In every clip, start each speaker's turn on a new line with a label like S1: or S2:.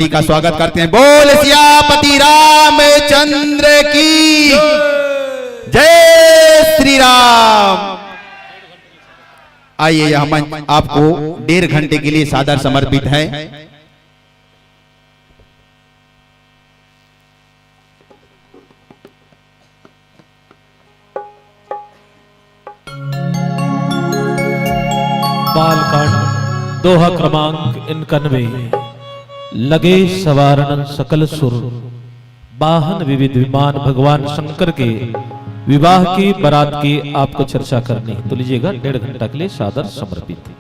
S1: पति का स्वागत करते हैं। बोल सियापति रामचंद्र की जय श्री राम। आइए यह मंच आपको 1.5 घंटे के लिए सादर समर्पित है।
S2: बालकांड दोहा क्रमांक 91। लगे सवारण सकल सुर, वाहन विविध विमान भगवान शंकर के विवाह की बारात की आपको चर्चा करनी है, तो लीजिएगा 1.5 घंटा के लिए सादर समर्पित है।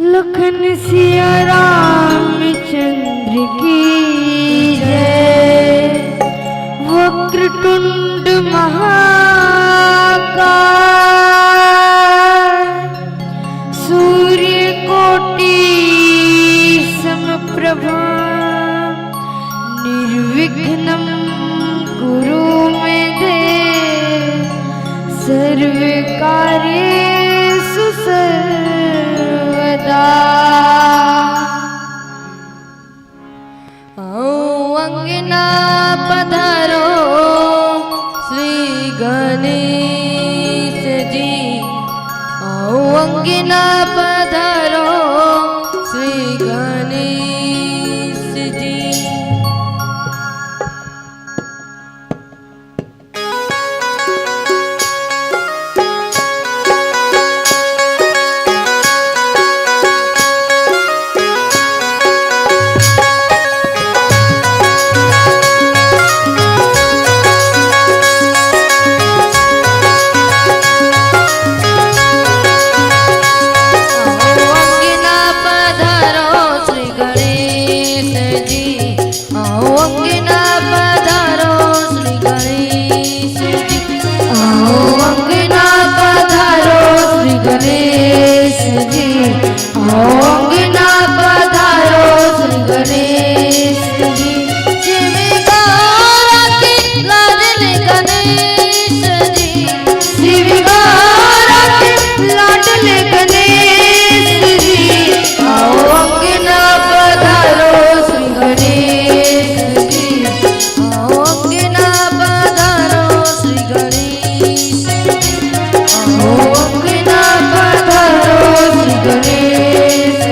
S3: लखन सिया रामचंद्र की जय। वक्रतुंड महाकाय, सूर्य कोटि समप्रभा, निर्विघ्नं कुरु मे देव, सर्व कार्येषु सर्वदा। अंगना पधारो श्री गणेश जी, अंगना पधारो श्री गणेश जी। गणेश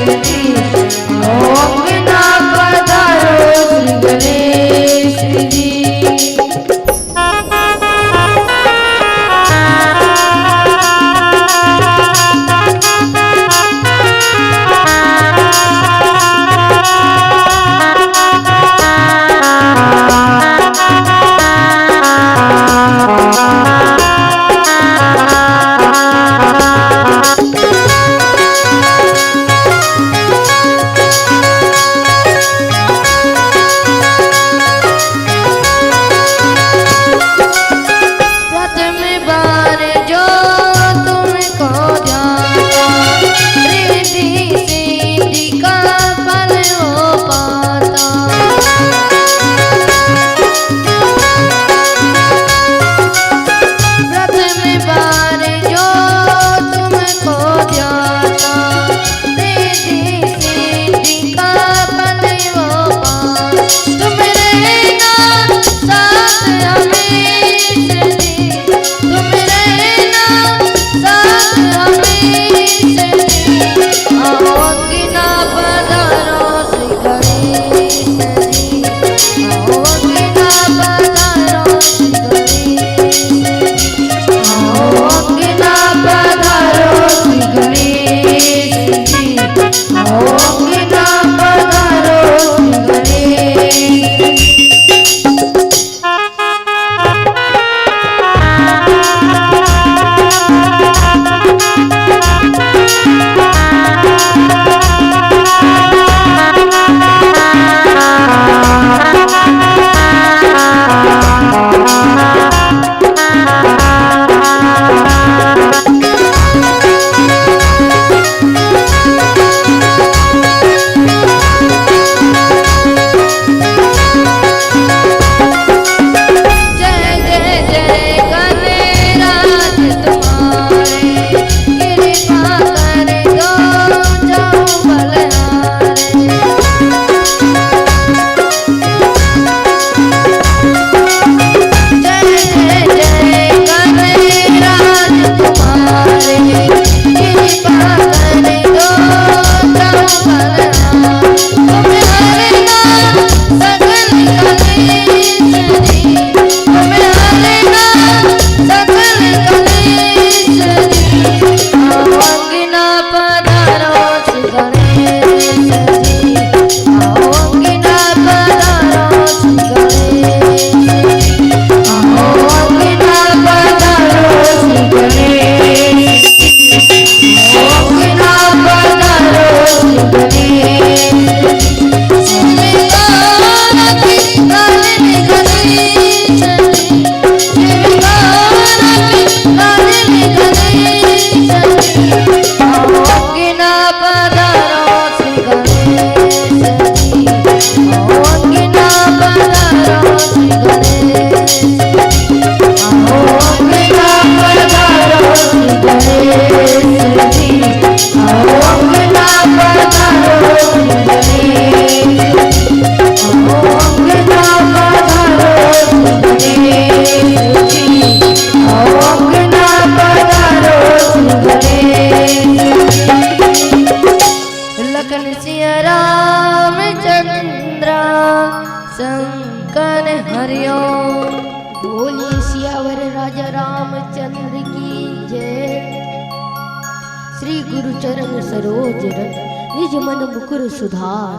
S4: चरण सरोज रज निज मन मुकुर सुधार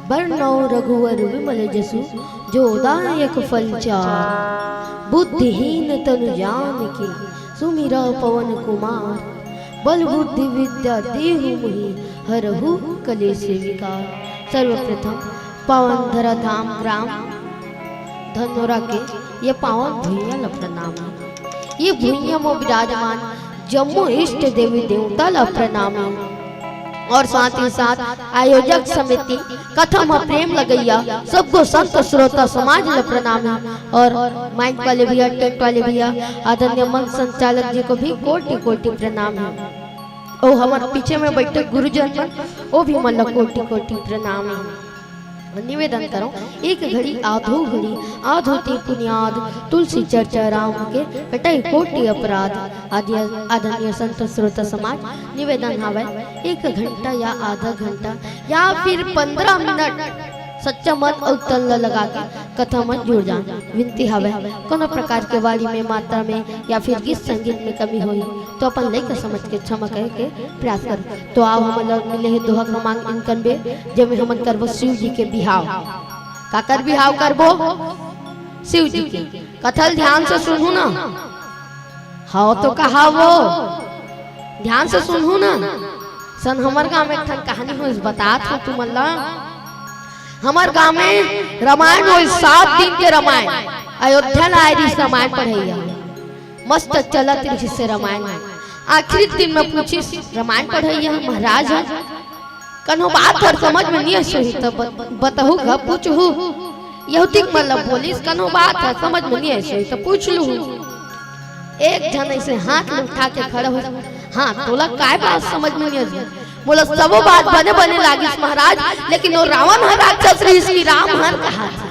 S4: बरनौ रघुवर विमल जसु जो दायक फल चार बुद्धिहीन तनु जानिके सुमिरा पवन कुमार बल बुद्धि विद्या देहु मोहि हरहु कलेश विकार। सर्वप्रथम पावन धरा धाम ग्राम धनोरा के ये पावन भूइया ला प्रणाम है। ये भूइया में विराजमान जम्मू इष्ट देवी देवता ला प्रणाम है। और साथ ही साथ आयोजक समिति कथम प्रेम लगैया सबको संत श्रोता समाज ला प्रणाम है। और माइक वाले भैया टेंट वाले भैया आदरणीय मंच संचालक जी को भी कोटि कोटि प्रणाम है। और हमारे पीछे में बैठे गुरुजन मन वो भी मन कोटि कोटि प्रणाम है। निवेदन करो एक घड़ी आधो घड़ी आधोती पुनियाद तुलसी चर्चा राम के कटाई कोटि अपराध आदि आदरणीय संत श्रोता समाज निवेदन हवे 1 घंटा या आधा घंटा या फिर 15 मिनट सच्चा मन और तन लगा के कथा में जुड़ जा। विनती हवे कोनो प्रकार के वाली में मात्रा में या फिर गीत संगीत में कमी हुई तो अपन लेकर समझ के क्षमा कह के प्रयास कर। तो आओ हम लोग मिले हैं दोहा क्रमांक इनकनबे जब हमन करबो शिव जी के बिहाव। काकर बिहाव करबो? शिव जी के। कथल ध्यान से सुनू ना। हाँ तो कहा वो ध्यान से सुनू ना। सन हमार गाँव में एक कहानी हो बतात हो तुम अल्लाह। हमार गांव में रामायण हो 7 दिन के रामायण अयोध्या लाए रामायण पढ़ैया मस्त चलत रही से रामायण। आखिरी दिन में पूछी रामायण पढ़ैया महाराज कनो बात और समझ में नहीं सही तो बताहू घ पूछू यहूदी मतलब बोलिस कनो बात है समझ में नहीं सही तो पूछ लू। एक जन ऐसे हाथ उठा के खड़ा हो हाँ तोला काय बात समझ में नहीं आई बोला सब बात बने बने लागिस महाराज लेकिन वो रावण हर राक्षस रही इसकी राम हर कहा था।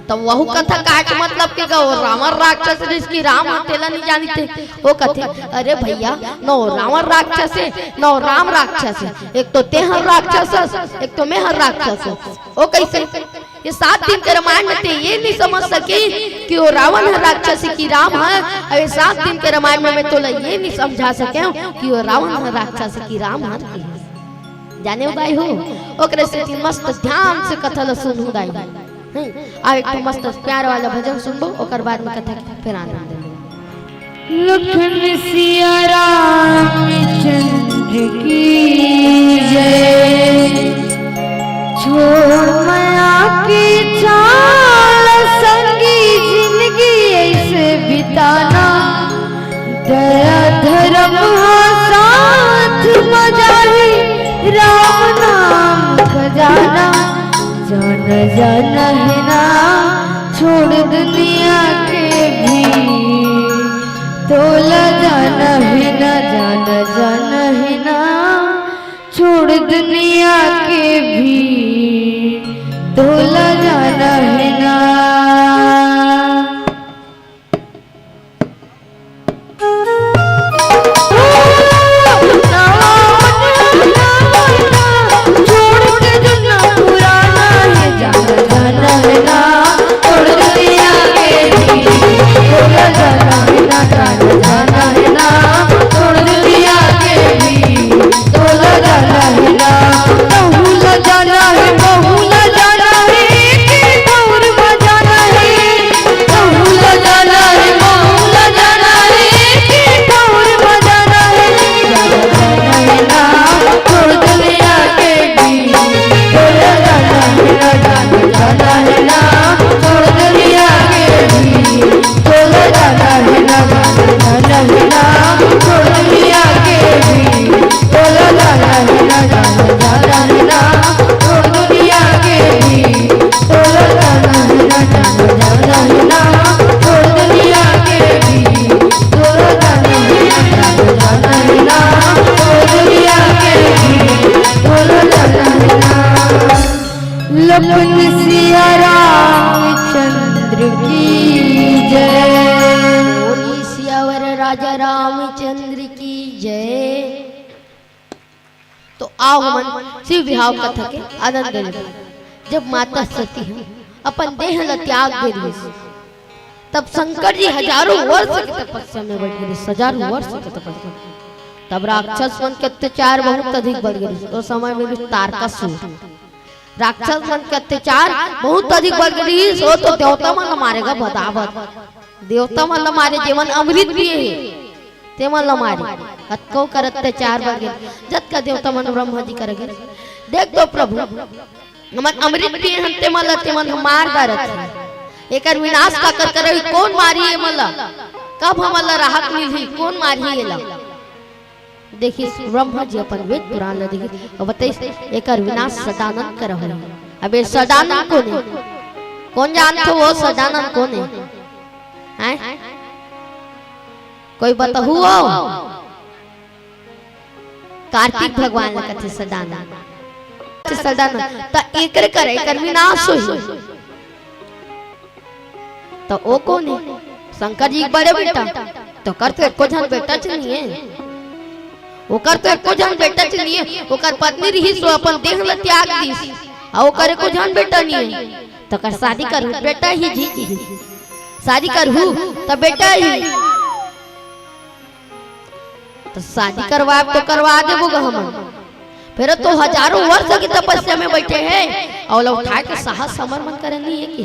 S4: तो वह कथा काट मतलब के वो रावण राक्षस रही इसकी राम हर तेला नहीं जानी थे। वो कथे अरे भैया नो रावण राक्षस है नो राम राक्षस है एक तो ते हर राक्षस एक तो मैं हर राक्षस। वो कैसे ये 7 दिन के रामायण में थे ये नहीं समझ सकी कि वो रावण है राक्षस की राम है। अरे 7 दिन के रामायण में मैं तो ये नहीं समझा सके कि वो रावण है राक्षस की राम है जाने उदाई हो ओकरे से मस्त ध्यान से कथा ल सुनू दाई आ एक मस्त प्यार वाला भजन सुनबो ओकर बाद में कथा फिर आनंद ले।
S3: लखन सिया रामचंद्र की जय। छोड़ माया की चाल संगी जिंदगी ऐसे बिताना दया धर्म साथ मजा ही राम नाम खजाना जान जाना है ना छोड़ दुनिया के भी तोला जाना है ना जाना जाना है ना छोड़ दुनिया के भी तोला जाना है ना। लखन सिया रामचंद्र की जय।
S4: बोली सियावर राजा रामचंद्र की जय। तो आओ मन शिव विहाव कथा के आनंद ले। जब माता सती अपन देह ल त्याग दे रही तब शंकर जी हजारों वर्ष की तपस्या में बैठ गए। हजारों वर्ष की तपस्या तब राक्षस मन के अत्याचार बहुत अधिक बढ़ गए। तो समय में भी तारकासुर राक्षस मन के अत्याचार बहुत अधिक बढ़ गई। वो तो देवता मन मारेगा बदावत, देवता मन मारे जीवन अमृत भी है ते मन मारे कतको कर अत्याचार बढ़ गए। जत का देवता मन ब्रह्मा जी करेंगे देख दो प्रभु हमन अमृत भी हम ते मन मार दरत एकर विनाश का कर करे कौन मारी है मला कब हमला राहत मिली कौन मारी है ला। देखिए ब्रह्मा जी अपन वेद पुराण ला देखिए और बताइए एकर विनाश सदानंद कर हो। अब ये सदानंद कौन है? कौन जानते हो वो सदानंद कौन है? हैं कोई बताहु हो? कार्तिक भगवान ला कथे सदानंद सदानंद त एकर करे एकर विनाश होई तो ओ कौन है? शंकर जी बड़े बेटा तो करते को जन बेटा नहीं है ओकर तो एको जन बेटा नहीं ओकर पत्नी रही सो अपन देह ल त्याग दीस आ ओकर एको जन बेटा नहीं है तो कर शादी कर बेटा ही जी शादी करहु तो बेटा ही तो शादी करवा तो करवा देबो हम फिर तो हजारों वर्ष की तपस्या में बैठे हैं और लोग उठा के साहस समर्पण करे नहीं है कि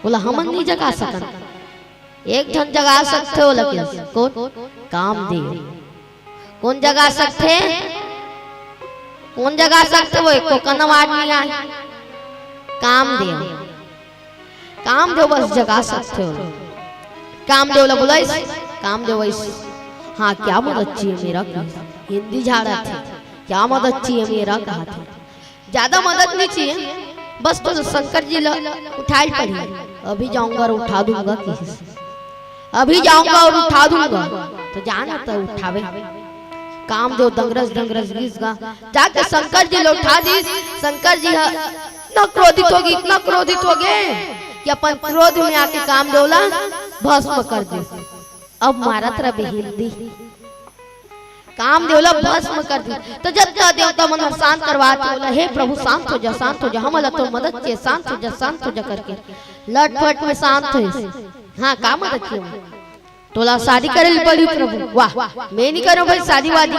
S4: बोला हमन नहीं जगा सकन एक जन जगा सकते हो लेकिन कौन कामदेव कौन जगा सकते कौन जगा सकते वो एक कनम आदमी आए कामदेव कामदेव बस जगा सकते हो। कामदेव बोला कामदेव हाँ क्या मदद चाहिए मेरा हिंदी झाड़ा थे क्या मदद चाहिए मेरा कहा था ज्यादा मदद नहीं चाहिए बस तो शंकर जी उठाई पड़ी अभी जाऊंगा और उठा दूंगा किसी अभी जाऊंगा और उठा दूंगा तो जाना तो उठावे कामदेव दंगरस दंगरस गीस गा जाके शंकर जी उठा दी। शंकर जी इतना क्रोधित होगी इतना क्रोधित हो गए कि अपन क्रोध में आके कामदेव ला भस्म कर दे। अब मारा तरह हिंदी कामदेव ला भस्म कर दी तो जब का देवता मन शांत करवाते बोला हे प्रभु शांत हो जा हमला तो मदद चाहिए शांत हो जा करके लटपट में शांत हो। हाँ का मदद चाहिए तोला शादी करे पड़ी प्रभु वाह मैं नहीं करूं भाई शादी वादी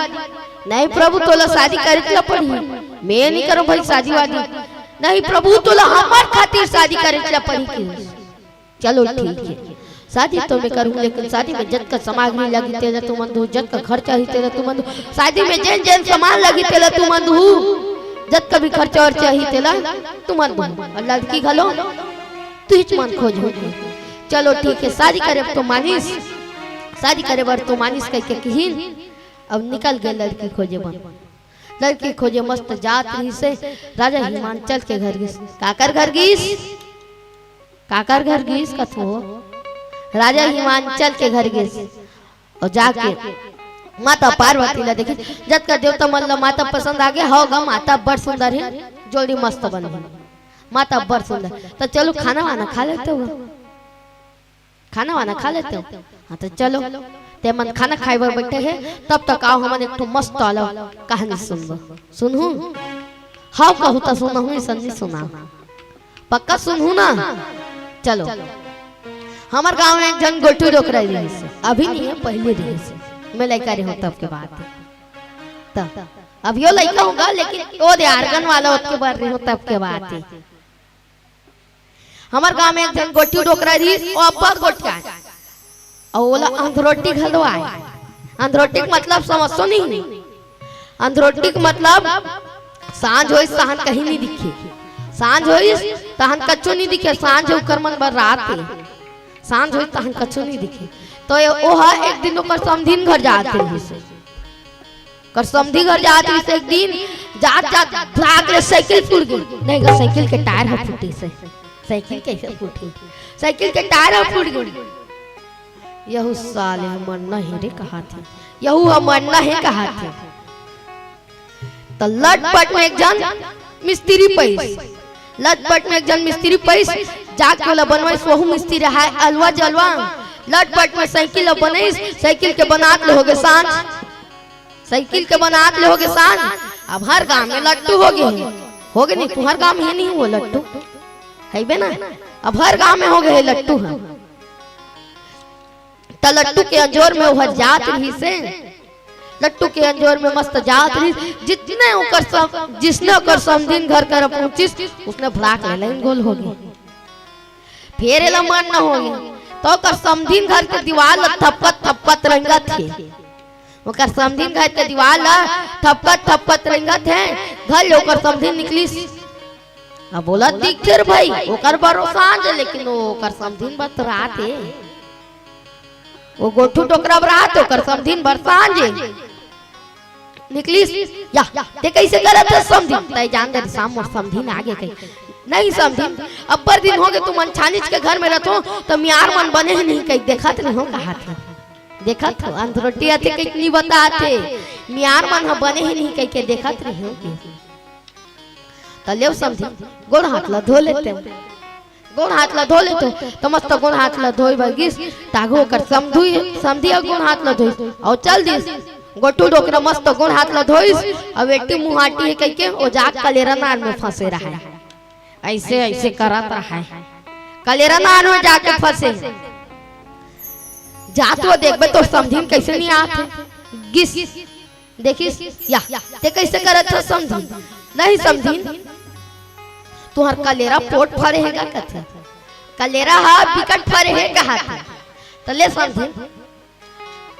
S4: नहीं प्रभु तोला शादी करे पड़ी मैं नहीं करूं भाई शादी वादी नहीं प्रभु तोला हमार खातिर शादी करे पड़ी चलो ठीक है शादी तो मैं करूं लेकिन शादी में जत का सामग्री लगी तेरा तू मंदू जत का खर्चा ही तेरा तू मंदू शादी में जैन जैन सामान लगी तेरा तू मंदू जत का भी खर्चा और चाहिए तेरा तू मंदू और लड़की घलो तू ही मन खोज हो। चलो ठीक है शादी करे तो मानिस शादी करे बर तो मानिस कह के कहिन अब निकल गए लड़की खोजे बन लड़की खोजे मस्त जात रही से राजा हिमांचल के घर गिस काकर घर गिस कथो राजा हिमांचल के घर गिस और जाके माता पार्वती ला देखी जत का देवता मन ला माता पसंद आ गया होगा माता बड़ सुंदर है जोड़ी मस्त बन गई माता बड़ सुंदर तो चलो खाना वाना खा लेते हो खाना वाना खा लेते हो। हाँ तो चलो ते मन खाना खाए बर बैठे हैं तब तक आओ हमन एक मस्त वाला कहानी सुनहु हाँ कहू तो सुनहु संजी सुना पक्का सुनहु ना। चलो हमार गांव में एक जन गोटू रोक रही है अभी नहीं है पहले रही से मैं लड़का रही हूँ तब के बात तब अब यो लड़का होगा लेकिन वो आर्गन वाला उसके बाद रही हूँ तब के बात है। हमार गांव में एक जन गोटी डोकरा रही और अब्बा गोटका और बोला अंधरोटी घलवाए अंधरोटी मतलब समझो नहीं अंधरोटी मतलब सांझ होई सहन कहीं नहीं दिखे सांझ होई तहन कच्चो नहीं दिखे सांझ होकर मन बर रात है सांझ होई तहन कच्चो नहीं दिखे तो ओहा एक दिन ओकर समधीन घर जाते रही से कर समधी घर जाते रही से एक दिन जात भाग रे साइकिल टूट गई नहीं गा साइकिल के टायर ह फूटी से साइकिल कैसे फूटी साइकिल के टायर फूट गई यहू साले हमर नहीं रे कहा थे यहू हमर नहीं कहा थे तो लटपट में एक जन मिस्त्री पैस लटपट में एक जन मिस्त्री पैस जाके वाला बनवाई सोहू मिस्त्री है अलवा जलवा लटपट में साइकिल बनाई साइकिल के बनात ले होगे सांझ साइकिल के बनात ले होगे सांझ अब हर गांव में लट्टू हो गए नहीं तुम्हार गांव में नहीं हुआ लट्टू है बे ना अब हर गांव में हो गए लट्टू है तो लट्टू के अंजोर में वह जात रही से लट्टू के अंजोर में मस्त जात रही, जितने जिसने ओकर समधिन घर कर पहुंचिस उसने भड़ाक ले लाइन गोल हो गई। फिर एला मन न हो गया तो ओकर समधिन घर के दीवार ला थपकत थपकत रंगत थे। ओकर समधिन घर के दीवार ला थपकत थपकत रंगत है। घर ओकर समधिन निकलिस, अब बोला दिख फिर भाई ओकर भरोसा आज, लेकिन ओकर समधिन बत रात है, वो गोठू टोकरा रात ओकर समधिन बरसांज निकलिस। या ते कैसे करत है समधिन, तय जान दे शाम और समधिन आगे कहीं नहीं समधिन अब्बर दिन हो गए तुम अनछानिच के घर में रहतो तो मियार मन बने ही नहीं कहीं देखत नहीं हो कहा था, देखत हो अंधरोटी आते कहीं नहीं बताते मियार मन बने ही नहीं कहीं के देखत नहीं हो तले समझी गोड़ हाथ ला धो लेते, गोड़ हाथ ला धो लेते तो मस्त गोड़ हाथ ला धोई बगिस तागो कर समझी गोड़ हाथ ला धोई और चल दिस गोटू डोकरा मस्त गोड़ हाथ ला धोइस। अब बेटी मुहाटी है कह के ओ जाग कलेरा नार में फंसे रहा है, ऐसे ऐसे करत रहा है, कलेरा नार में जाके फंसे जात वो देखबे तो समझीन कैसे नहीं आते गिस देखिस या ते कैसे करत है समझीन नहीं समझीन तुहर कलेरा पोट फरे है कथे कलेरा हा बिकट फरे है कहा था तले समझीन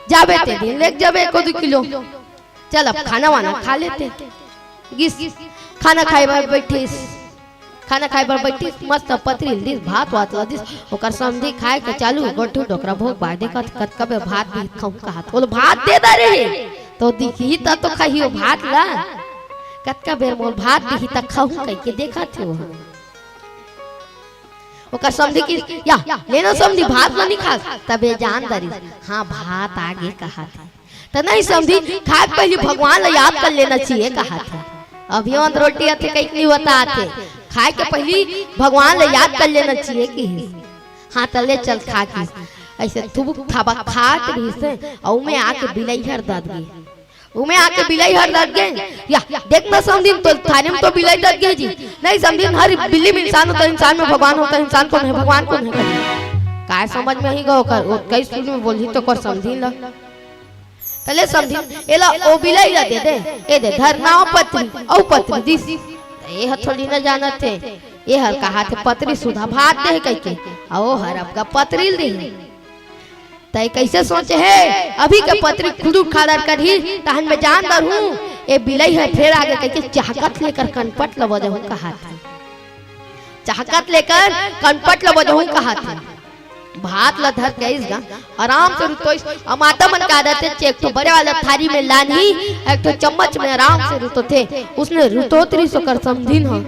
S4: जाबे ते दिन लेक जाबे 1-2 किलो चल अब खाना वाना खा लेते गिस खाना खाए बार बैठिस, खाना खाए बार बैठिस मस्त पतरी दिस भात वात ला दिस ओकर समझी खाए के चालू गोठू डोकरा भोग बादे कत कबे भात भी खाऊ कहा बोल भात दे दा रे तो दिखी ता तो खाइयो भात ला कतका बेर मोल भात दिही त खाऊ कह के देखा थे वो ओकर समझी कि या लेना समझी भात ला नहीं खा तबे जान दरी हां भात आगे कहा था तो नहीं समझी खा पहले भगवान ला याद कर लेना चाहिए कहा था। अभी रोटी आते कहीं नहीं बताते खाए के पहले भगवान ला याद कर लेना चाहिए कि हां तले चल खा के ऐसे थुबुक थाबा खात रही से और में आके बिलाई हर दद गई उमे आके बिलाई हर दद गए या देखना समझीन तो थाने में तो बिलाई दद गई जी नहीं समझीन हर बिल्ली में इंसान होता है, इंसान में भगवान होता है, इंसान को नहीं भगवान को नहीं काय समझ में ही गो कर वो कई स्कूल में बोली तो कर समझीन ला तले समझीन एला ओ बिलाई ला दे ए दे धरना पत्री औ पत्री दिस ये हथोड़ी न जानत थे ये हर कहा थे पत्री सुधा भात दे कह के ओ हर अब का पत्री दे तय कैसे सोचे है अभी के पत्री खुद खादर कर ही तहन में जानदार हूँ ए बिलाई है फिर आगे कह के चाहकत लेकर कनपट लबजहूं कहा था, चाहकत लेकर कनपट लबजहूं कहा था भात ला धर के इसगा आराम से रुतोइस माता मन का आदत है एक तो बड़े वाला थारी में लानी एक तो चम्मच में आराम से रुतो थे उसने रुतोतरी सो कर समझीन हो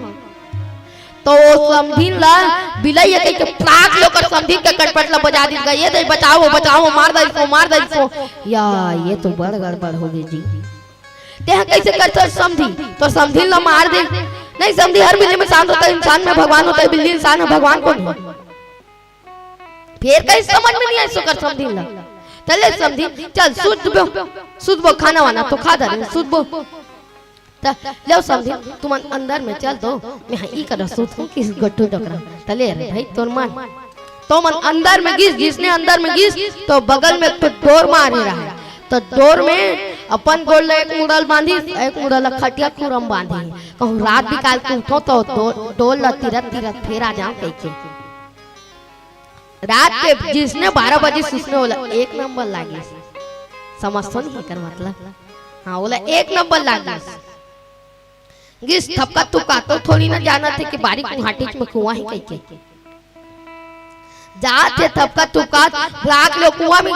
S4: तो समझीन ला बिलाई कह के प्राक लोकर समझीन के कटपट ला बजा दी गई ये दे बचाओ बचाओ मार दे इसको या ये तो बड़ गड़बड़ हो गई जी ते कैसे करते समझी तो समझीन ला मार दे नहीं समझी हर बिल्ली में शांत होता है, इंसान में भगवान होता है, बिल्ली इंसान है भगवान को नहीं फिर कहीं समझ में नहीं आई सो कर समझी ला तले समझी चल सुध बो खाना वाना तो खा दे सुध बो ले समझी तुम अंदर में चल दो मैं ई कर सुध किस गट्टू डकरा तले रे भाई तोर मन तो मन अंदर में घिसने अंदर में घिस तो बगल में तो डोर मार रहा है तो डोर में अपन गोल ले एक मुड़ल बांधी एक मुड़ल खटिया खुरम बांधी कहूं रात निकाल के उठो तो डोल ला तीरथ फिर आ जाओ कह के रात के जिसने 12 बजे सुसने बोला 1 नंबर लागी समझतो नहीं कर मतलब हाँ बोला 1 नंबर लागी गिस थपका तुका तो थोड़ी ना जाना थे कि बारीक मुहाटीच में कुआं ही कह के जाते थपका तुका रात लो कुआं में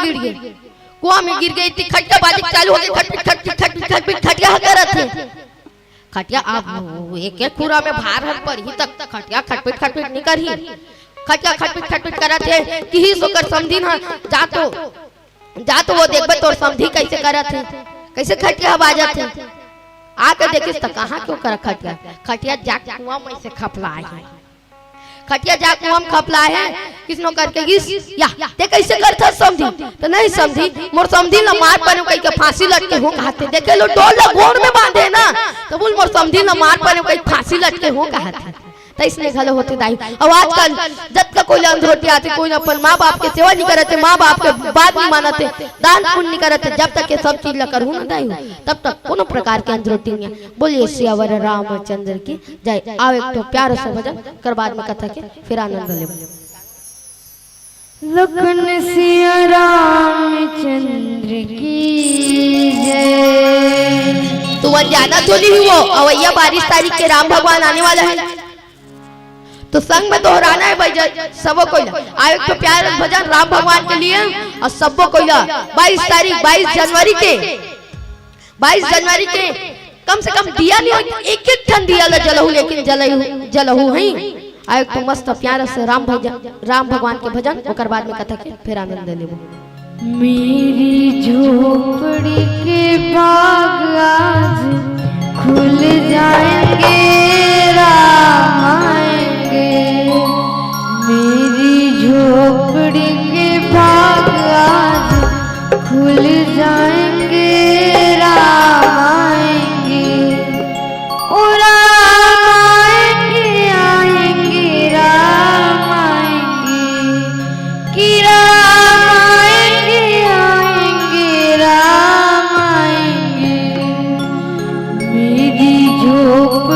S4: गिर गई थी खटिया बाजी चालू हो गई खट खटिया करत थे खटिया अब एक पूरा में भार हर पर ही तक खटिया खटपिट नहीं करी खटिया खटपिट करत है कि ही सोकर समझी ना जा तो वो देखबे तो समझी कैसे करत है कैसे खटिया बाजत है आके देखिस त कहां क्यों कर खटिया जा कुआं में से खपला है खटिया जा कुआं में खपला है किसनो करके गिस या ते कैसे करथा समझी तो नहीं समझी मोर समझी ना मार पर कहीं के फांसी लटके हो कहते देखे लो डोल ला घोड़ में बांधे ना तो बोल मोर समझी ना मार पर कहीं फांसी लटके हो कहते तो इसने घलो होते दाई। अब आजकल जब तक कोई अंधरोटी आते कोई अपन माँ बाप के सेवा नहीं करते, माँ बाप के बात नहीं मानते, दान पुण्य नहीं करते, जब तक ये सब चीज ला करूँ ना दाई तब तक कोनो प्रकार के अंधरोटी नहीं है। बोलिए सियावर रामचंद्र की जय। आओ एक तो प्यार से भजन कर बाद में कथा के फिर आनंद ले।
S3: लखन सिया रामचंद्र की जय।
S4: तो वह ज्यादा तो नहीं हुआ अवैया 22 तारीख के राम भगवान आने वाला है, तो संग में दोहराना है भाई सबो कोई। आयो तो प्यार भजन राम भगवान के लिए और सबो कोई 22 तारीख 22 जनवरी के कम से कम दिया नहीं हो एक एक ठन दिया जलहू, लेकिन जलहू है। आयो तो मस्त प्यार से राम भगवान के भजन ओकर बाद में कथा के फिर आनंद लेबो।
S3: मेरी झोपड़ी के बाग आज खुल जाएंगे, राम आएंगे। मेरी झोपड़ी के बाग आज खुल जाएंगे, राम आएंगे। ओ राम आएंगे, आएंगे राम आएंगे, कि राम आएंगे, आएंगे राम आएंगे। मेरी झोपड़ी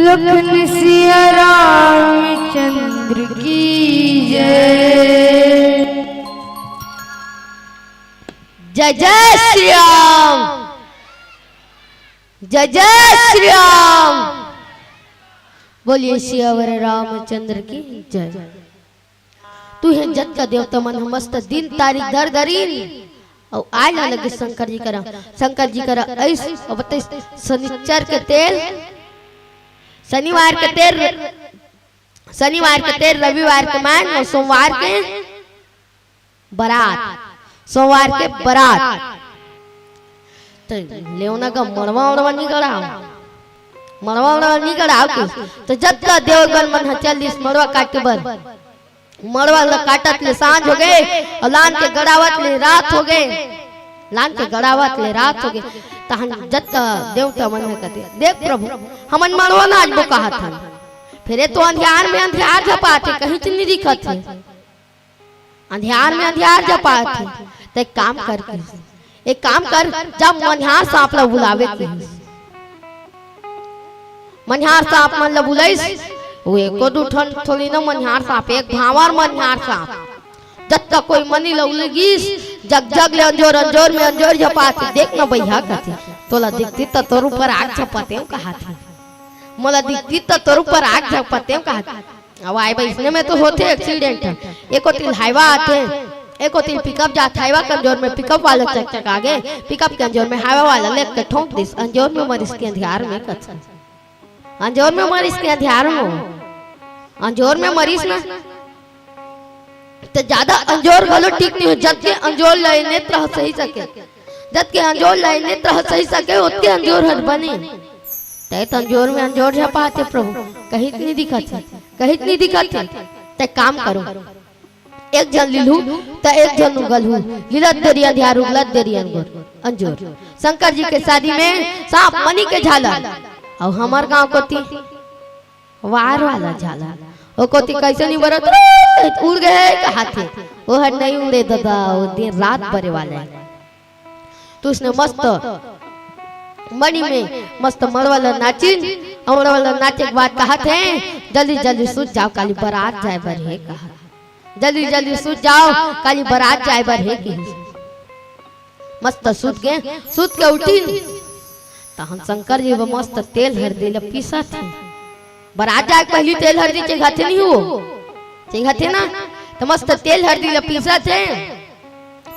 S3: लखन सिया रामचंद्र की जय।
S4: जय जय श्री राम, जय जय श्री राम। बोलिए सियावर रामचंद्र की जय। तू है जत का देवता मन मस्त दिन तारीख दर दरीन और आय ना लगे शंकर जी करा, शंकर जी करा ऐस और बताइए शनिचर के तेल, शनिवार के तेल, शनिवार के तेल, रविवार के मान और सोमवार के बारात, सोमवार के बारात। तो लेवना का मरवा उड़वा नहीं कराओ, मरवा उड़वा नहीं कराओ तो जब का देवगन मन चल इस मरवा काट के बर, मरवा काटत ले सांझ हो गए और लान के गड़ावत ले रात हो गए, लान के गड़ावत ले रात हो गए। तहन जब का देवता मन कहते देख प्रभु हमन मरवा ना आज वो कहा था, फिर तो अंधियार में अंधियार झपाते कहीं नहीं दिखत है, अंधियार में अंधियार झपाते। तो एक काम कर, एक काम कर, जब मनिहार सांप ला बुलावे के मनिहार सांप मन ला बुलाइस वो एको दू ठन थोड़ी ना मनिहार सांप, एक भावर मनिहार सांप जब तक कोई मनी लगिस जग जग ले अंजोर अंजोर में अंजोर झपाते। देख ना भैया कहते तोला दिखती तो तोर ऊपर आग झपाते कहा था, मोला दिखती तो तोर ऊपर आग झपाते कहा था। अब आए भाई इसने में तो होते एक्सीडेंट, एको तिल हाईवा आते, एको तीन पिकअप जाता हाईवा के अंजोर में पिकअप वाला चक चक आगे, पिकअप के अंजोर में हाईवा वाला लेक के ठोक दिस अंजोर में मरिस के अंधियार में कथ, अंजोर में मरिस के अंधियार में, अंजोर में मरिस ना तो ज्यादा अंजोर गलो ठीक नहीं हो। जब के अंजोर लय नेत्र सही सके, जब के अंजोर लय नेत्र सही सके उतके अंजोर हट बने। तय अंजोर में अंजोर झपाते प्रभु कहीं नहीं दिखत है, कहीं नहीं दिखत है। तय काम करो एक जन लिलू तो एक जन उगलू, लीलत देरी अंधियार उगलत देरी अंजोर। शंकर जी के शादी में सांप मनी के झालर और हमार गांव को ती वार वाला झालर, वो कोती कैसे नहीं बरत उड़ गए कहा थे, वो हट नहीं उड़े दादा, वो दिन रात बरे वाला है। तो उसने मस्त मणि में मस्त मरवाला नाचिन, मरवाला नाचे के बाद कहा थे जल्दी जल्दी सूझ जाओ काली बारात जाए बर है, कहा जल्दी जल्दी सूझ जाओ काली बारात जाए बर है की। मस्त सूत के उठी तहन शंकर जी वो मस्त तेल हल्दी ला पीसा थे। बारात जाए पहली तेल हल्दी चेघाते नहीं हो, चेघाते ना तो मस्त तेल हल्दी ला पीसा थे,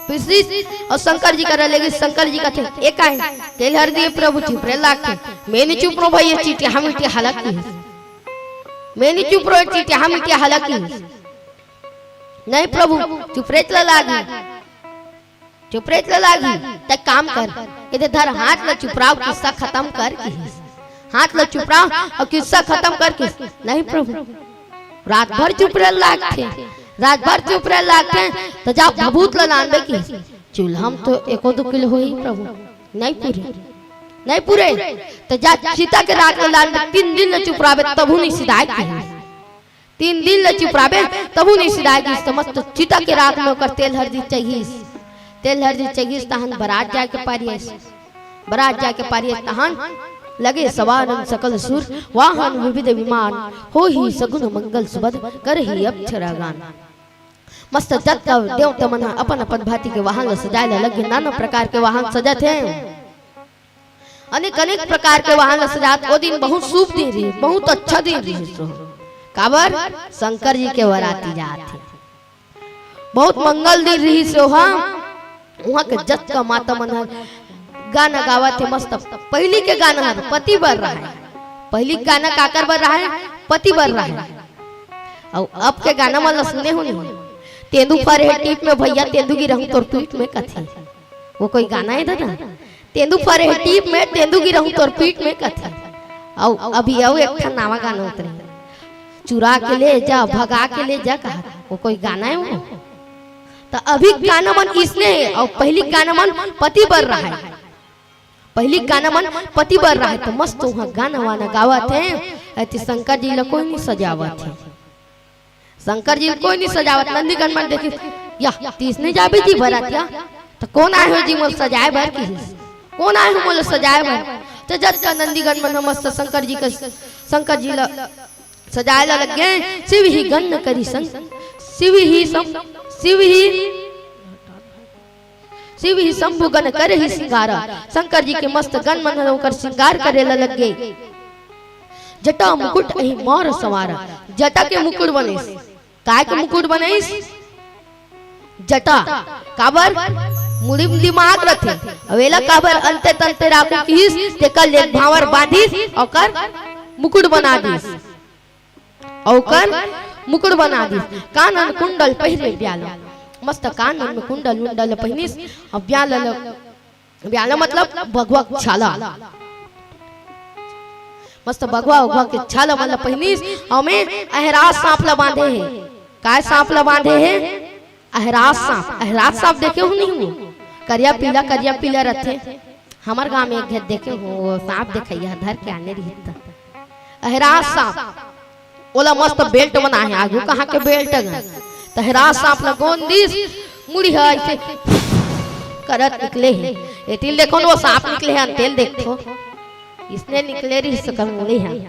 S4: पीसी और शंकर जी कर लेगी। शंकर जी कहते एक आए तेल हल्दी प्रभु चुप रहे लाके, मैं नहीं चुप रो भाई चीटी हम इटी हालत की, मैं नहीं चुप रो चीटी हम इटी हालत की। नहीं प्रभु चुप रेत लागी, चुप रेत लागी। ते काम कर इधर धर हाथ ला चुपराव किस्सा खत्म कर की, हाथ ला चुपराव और किस्सा खत्म कर की। नहीं प्रभु रात भर चुप रह लागते, रात भर चुप रह लागते तो जा भभूत ला नानबे की चूल्हा हम तो 1-2 किलो हो ही प्रभु नहीं पूरे, नहीं पूरे तो जा सीता के रात ला नानबे 3 दिन न चुप रावे तबु नहीं सिधाई की, 3 दिन ल चुप रावे तबु नहीं सिधाई। समस्त चिता के रात में ओकर तेल हल्दी चाहिए, तेल हल्दी चाहिए। तहन बारात जाए के पारिये, बारात जाए के पारिये तहन लगे सवारन सकल सुर, वाहन विविध विमान हो ही सगुन मंगल सुबद कर ही अक्षरा गान। मस्त जत का देवता मन अपन अपन भांति के वाहन सजाए लगे, नाना प्रकार के वाहन सजत है, अनेक अनेक प्रकार के वाहन सजात। ओ दिन बहुत शुभ दिन रही, बहुत अच्छा दिन रही। काबर शंकर जी के वराती जात थे, बहुत मंगल दिन रही से वहाँ के जत का माता मन गाना गावा थे मस्त। पहली के गाना है पति बर रहा है, पहली गाना काकर बर रहा है पति बर रहा है। और अब के गाना मन सुने हो नहीं, तेंदू पर है टीप में भैया तेंदू की रहूं तोर पीठ में कथी, वो कोई गाना है दादा, तेंदू पर है टीप में तेंदू की रहूं तोर पीठ में कथी। और अभी आओ एक नावा गाना उतरे चुरा के ले जा भगा के ले जा, कहा वो कोई गाना है वो। तो अभी गाना मन इसने है और पहली गाना मन पति बर रहा है, पहली गाना मन पति बर रहा है। तो मस्त वहाँ गाना वाना गावा थे। ऐसे शंकर जी ला कोई नहीं सजावत है, शंकर जी कोई नहीं सजावत। नंदीगण मन देखे या तीस नहीं जाबे जी बरातिया तो कौन आए हो जी मोल सजाए भर की, कौन आए हो मोल सजाए भर। तो जत का नंदीगण मन मस्त शंकर जी ला सजाए ला लग गए। शिव ही गण करी शिव ही शंभु गण करे ही सिंगारा। शंकर जी के मस्त गण मन होकर श्रृंगार करे ला लग गए। जटा मुकुट अहि मोर सवारा। जटा के मुकुट बनेस, काय के मुकुट बनेस? जटा काबर मुड़ी दिमाग रथे, अवेला काबर अंते तंते राखो किस ते कल एक भावर बांधिस औकर मुकुट बना दिस, औकर मुकुट बना दिस। कानन कुंडल पहिरे ब्याला, मस्त कानन में कुंडल उंडल पहिनिस और ब्याला मतलब भगवा छाला, मस्त भगवा के छाला वाला पहिनिस। हमें अहराज सांप ला बांधे है। काय सांप ला बांधे है? अहराज सांप। अहराज सांप देखे हो नहीं हो? करिया पीला रहते। हमार गांव में एक घर देखे हो सांप देखैया धर के आने रहता अहराज सांप। ओला मस्त बेल्ट बना है, आगू कहाँ के बेल्ट गए तो अहराज सांप ला गोंदिस मुड़ी है ऐसे करत निकले है। एतिल देखो वो सांप निकले है, तेल देखो इसने निकले रही सकल मुड़ी है।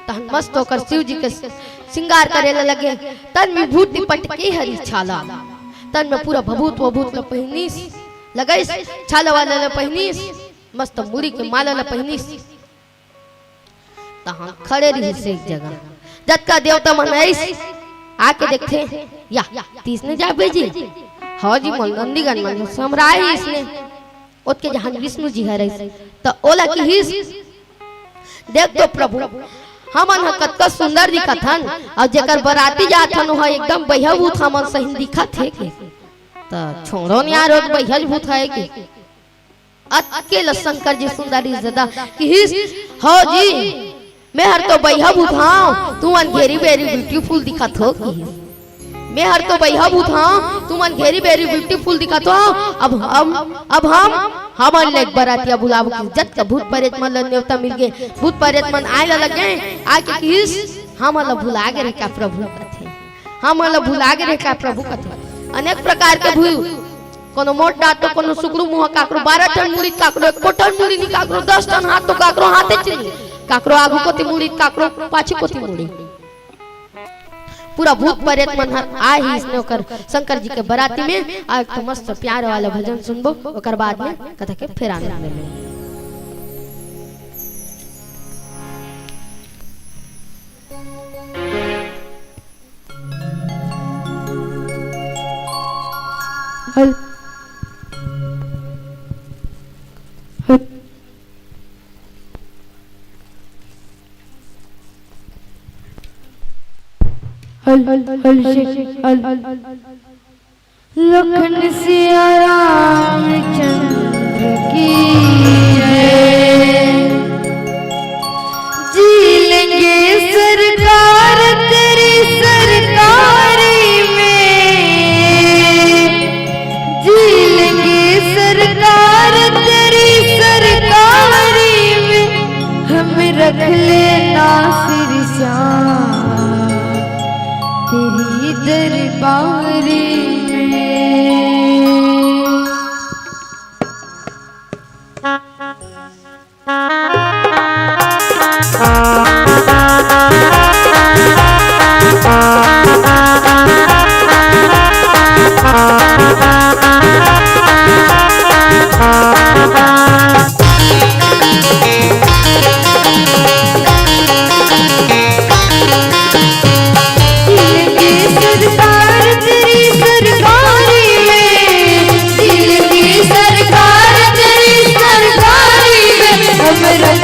S4: तहन मस्त होकर शिव जी के श्रृंगार करे लगे। तन में भूति पटके हरी छाला, तन में पूरा भभूत वभूत ल पहिनिस लगाइस, छाला वाला ल पहिनिस, मस्त मुड़ी के माला ल पहिनिस। तहन खड़े रही से एक जगह। जत का देवता मन आइस आके देखते या तीसने जा भेजी हाँ जी मन नंदीगण मन समराय इसने ओके जहां विष्णु जी है रही तो ओला की हिस देख तो प्रभु हमन कतका सुंदर दिखत हन और जेकर बराती जात हन वह एकदम बहियाभूत हमन सही दिखत है के तो छोड़ो न यार बहियाभूत है के अकेला शंकर जी सुंदरी ज्यादा कि हिस हो जी मैं हर तो बहियाभूत हां तू अंधेरी बेरी ब्यूटीफुल दिखत हो कि मैं हर तो बहियाभूत हां तू अंधेरी बेरी ब्यूटीफुल दिखत हो। अब हम ले बरातिया बुलाव की जत का भूत प्रेत मन न्योता मिल गए। भूत प्रेत मन आए लगे आके किस हम ला भुला गे रे का प्रभु कथे, हम ला भुला गे रे का प्रभु कथे। अनेक प्रकार के भूत कोनो मोट डाट तो कोनो सुकरू मुह काकरो 12 टन मुड़ी काकरो 1 टन मुड़ी नी काकरो 10 टन हाथ तो काकरो हाथे चली काकरो आगू कोती मुड़ी काकरो पाछे कोती मुड़ी पूरा भूत प्रेत मन आए ही इसने ओकर शंकर जी के बराती में आ तो मस्त प्यार वाला भजन सुनबो ओकर बाद में कथा के फिर आने में हल
S3: लखन सिया रामचंद्र की जय। जी लेंगे सरकार तेरी सरकारी में, जी लेंगे सरकार तेरी सरकारी में, हमें रख लेना सिर श्याम तेरी दरबारी
S4: रख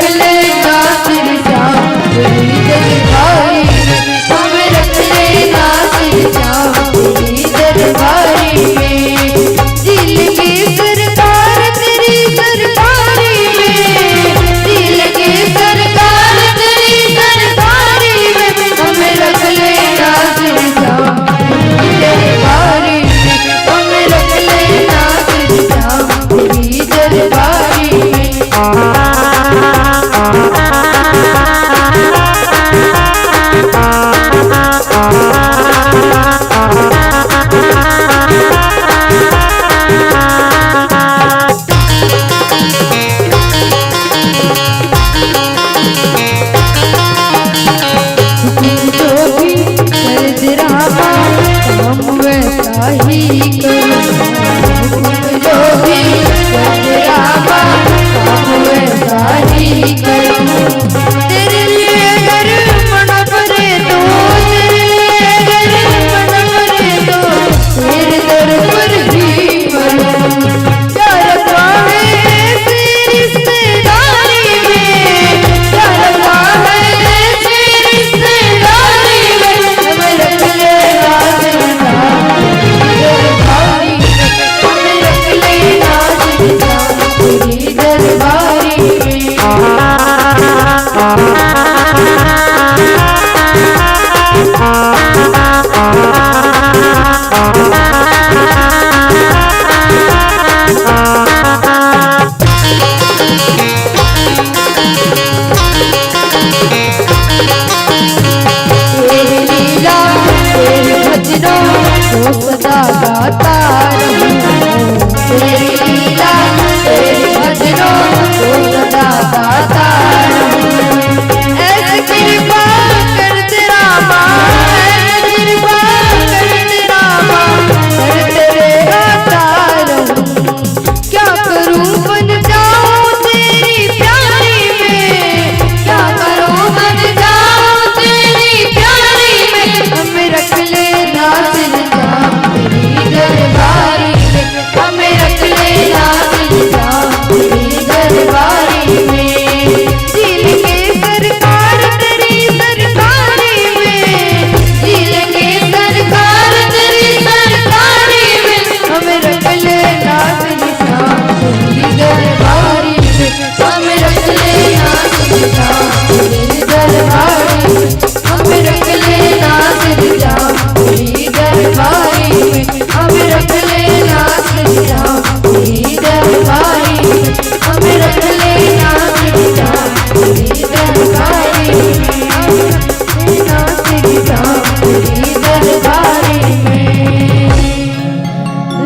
S3: तेरे दरबारी में हमें रख लेना तेरी जान तेरी दरबारी में हमें रख लेना तेरी जान तेरी दरबारी में हमें रख लेना तेरी जान तेरी दरबारी में हमें रख लेना तेरी जान तेरी दरबारी में।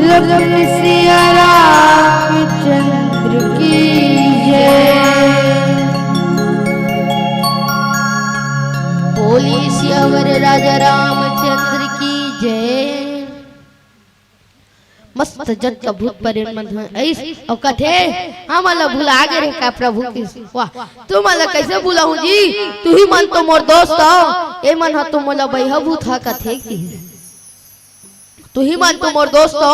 S3: लखन सिया रामचंद्र की जय। बोलिए सियावर राजा रामचंद्र की जय। मस्त जग का भूत परेड मन ऐस और कथे हम मला भुला गए रे का प्रभु की। वाह तू मला कैसे भुलाऊं जी, तू ही मन तो मोर दोस्त हो, ए मन हा तो मला बैहा भूत हा कथे की। तू ही मन तो मोर दोस्त हो,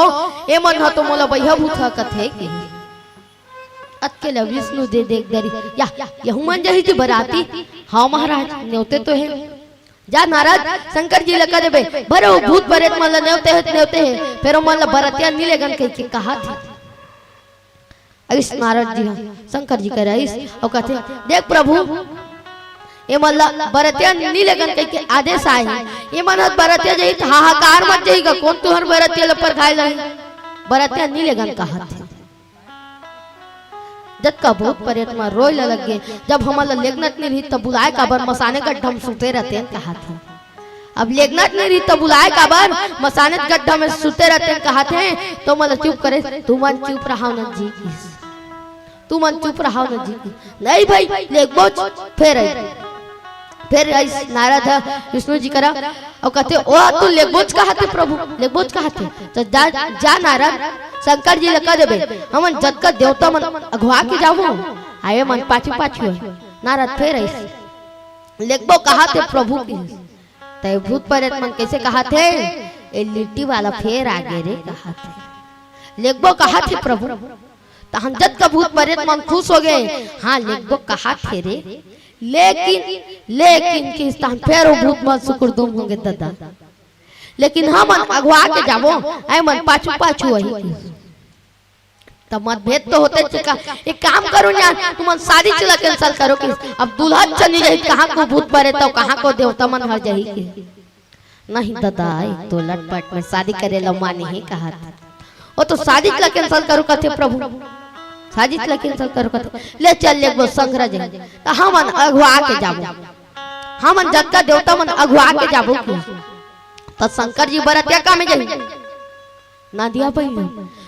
S3: ए मन हा तो मला बैहा भूत हा कथे की। अकेला विष्णु दे देख दरी या यहू मन जही जी बराती। हाँ महाराज न्योते तो है, जा नाराज शंकर जी लगा देबे भरो भूत प्रेत मला न्योते है फिर मला बरतिया नीलेगन कह के कहा थी। ऐस नारद जी हाँ शंकर जी कह रहे और कहते देख प्रभु ये मला बरतिया नीलेगन कह के आदेश आए ये मनत बरतिया जही हाहाकार मत जाएगा कौन तुहर बरतिया लपर खाए जाए बरतिया नीलेगन कहा थी। जब का भूत परेत में रोय लग गए जब हमारा लेगनत नहीं रही तब बुलाए काबर मसाने गड्ढा में सुते रहते हैं कहा थे। अब लेगनत नहीं रही तब बुलाए काबर मसाने गड्ढा में सुते रहते हैं कहा थे। तो मतलब चुप करे तू मन चुप रहा न जी तू मन चुप रहा न जी नहीं भाई लेगबोच फिर नारद विष्णु जी करा और कहते ओ तू लेगबोच कहा थे प्रभु लेगबोच कहा थे तो जा नारद शंकर जी लगा देबे हमन जग का देवता मन अगवा के जावो आए मन पाछू पाछू नारद फिर ऐसे लेगबो कहा थे प्रभु की। तय भूत प्रेत मन कैसे कहा थे ए लिट्टी वाला फिर आगे रे कहा थे लेगबो कहा थे प्रभु तो हम जग का भूत प्रेत मन खुश हो गए। हाँ लेगबो कहा थे रे लेकिन किस स्थान फिर भूत मन शुक्र दुम होंगे दादा लेकिन हम अगवा के जावो ऐ मन पाछू पाछू वही तब मतभेद तो होते चुका। एक काम करो यार तुम शादी चला कैंसिल करो कि अब दूल्हा चली जाए कहाँ को भूत परे तो कहाँ को देवता मन हर जाही की नहीं दादा तो लटपट में शादी करे लो माँ नहीं कहा था वो तो शादी चला कैंसिल करो कहते प्रभु शादी चला कैंसिल करो कहते ले चल ले वो संग्रह जाए तो हम अगवा के जाबो हम जग का देवता मन अगवा के जाबो तो शंकर जी बरतिया का में जाई ना दिया पहले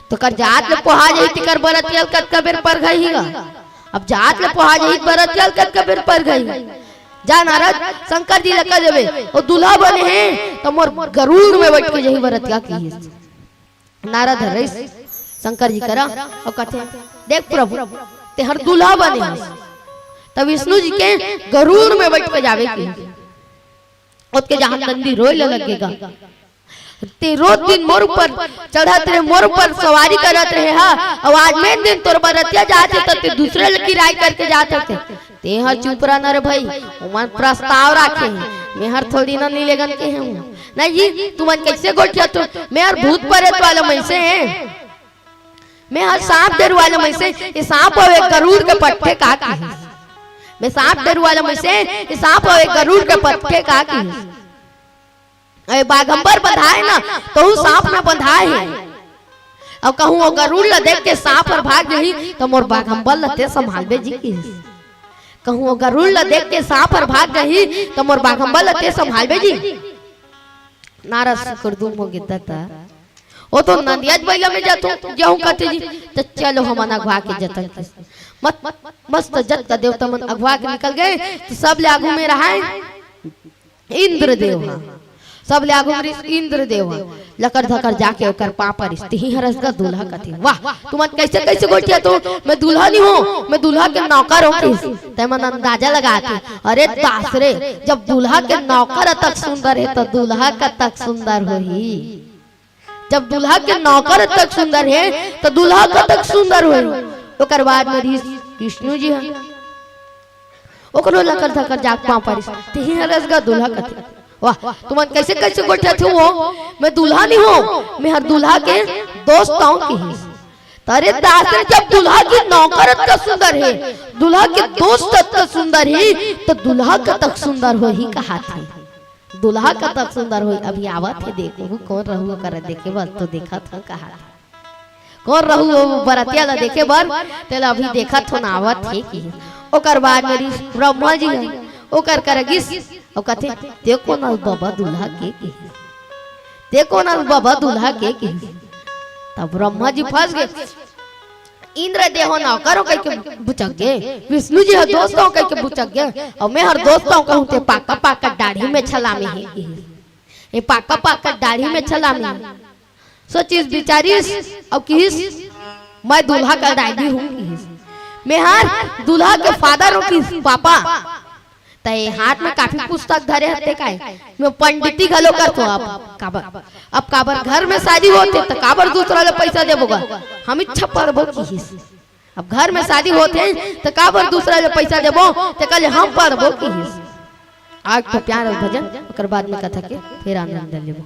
S3: तो कर जात ले पोहा जाई तिकर बरतिया कत कबेर पर गईगा अब जात ले पोहा जाई बरतिया कत कबेर पर गई जा नारद शंकर जी लगा देबे ओ दूल्हा बने हैं तो मोर गरुड़ में बैठ के जही बरतिया की नारद रे शंकर जी करा और कहते देख प्रभु ते हर दूल्हा बने तब विष्णु जी के गरुड़ में बैठ के जावे की उसके जहां नंदी रोय लगेगा ते रोज दिन मोर ऊपर चढ़त रहे मोर ऊपर सवारी करत रहे हा और आज में दिन तोर बरतिया जाते ते दूसरे लकी राय करके जाते थे ते हर चुप रहना रे भाई उमन प्रस्ताव रखे मैं हर थोड़ी ना नीलेगन के हूं नहीं जी तुमन कैसे गोठिया तो मैं हर भूत प्रेत वाला में से है मैं हर सांप डर वाला में से ये सांप और एक गरुड़ के पट्टे का मैं सांप डर वाला में से ये सांप और एक गरुड़ के पट्टे का बाघंबर बंधाए ना तो सांप ना बंधाए है और कहूँ वो गरुड़ ला देख के सांप और भाग गई तो मोर बाघंबर लते संभालबे जी की कहूँ वो गरुड़ ला देख के सांप और भाग गई तो मोर बाघंबर लते संभालबे जी नारद शुक्र दुम हो गया था वो तो नंदियाज बैला में जातो जाऊं कहते जी तो चलो हम अगवा के जतन मत मस्त जत का देवता मन अगवा के निकल गए तो सब ले आगू में रहा इंद्रदेव सब ले आगू में इंद्रदेव लकर धकर जाके ओकर पापर स्थिति हरस का दूल्हा कथी वाह तुम कैसे कैसे गोठिया तो मैं दूल्हा नहीं हूं मैं दूल्हा के नौकर हूं ते मन अंदाजा लगाते अरे दास रे जब दूल्हा के नौकर तक सुंदर है तो दूल्हा का तक सुंदर होही जब दूल्हा के नौकर तक सुंदर है तो दूल्हा का तक सुंदर होही ओकर बाद में विष्णु जी हैं ओकरो लकर धकर जाग पापर स्थिति हरस का दूल्हा कथी वाह तुम कैसे कैसे गोठिया थे वो मैं दूल्हा नहीं हूँ मैं हर दूल्हा के दोस्त हूँ की अरे दासर जब दुल्हा की नौकर इतना सुंदर है, दुल्हा के दोस्त इतना सुंदर है, तो दुल्हा का तक सुंदर हो ही कहा था, दुल्हा का तक सुंदर हो। अभी आवत है देखो कौन रहू कर देखे बस तो देखा था कहा कौन रहू बरतिया ला देखे बर तेला अभी देखा तो ना आवत है कि ओकर बाद मेरी ब्रह्मा जी है ओकर करगिस ओ कथे देखो ना बाबा दुल्हा के देखो ना बाबा दुल्हा के तब ब्रह्मा जी फंस गए। इंद्र देहो ना करो कह के बुचक गए, विष्णु जी हर दोस्तों कह के बुचक गए, और मैं हर दोस्तों कहूं ते पाका पाका दाढ़ी में छला में है ये पाका पाका दाढ़ी में छला में सोचिस बिचारीस अब किस मैं दुल्हा का दादी हूं, मैं हर दुल्हा के फादर हूं किस पापा तय हाथ में काफी पुस्तक धरे हते काय मैं पंडिती घलो कर तो अब काबर घर में शादी होते तो काबर दूसरा ले पैसा देबोगा हम इच्छा परबो की, अब घर में शादी होते तो काबर दूसरा ले पैसा देबो तो कल हम परबो की। आज तो प्यार और भजन ओकर बाद में कथा के फिर आनंद लेबो।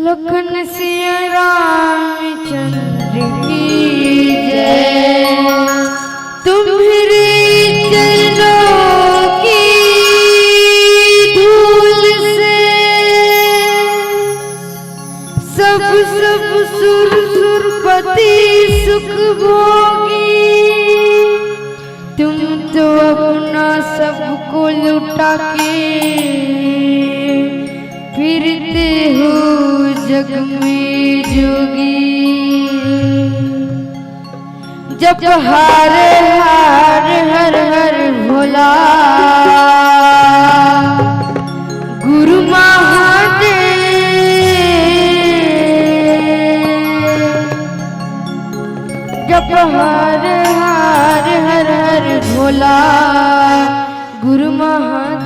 S4: लखन सिया रामचंद्र की जय, तुम्हारे चरणों की धूल से सब सब सुर सुरपति सुख भोगी, तुम तो अपना सबको लुटा के फिरते हो जग में जोगी। जप हर हर हर हर भोला गुरु महादेव, जप हर हर हर हर भोला गुरु महादेव।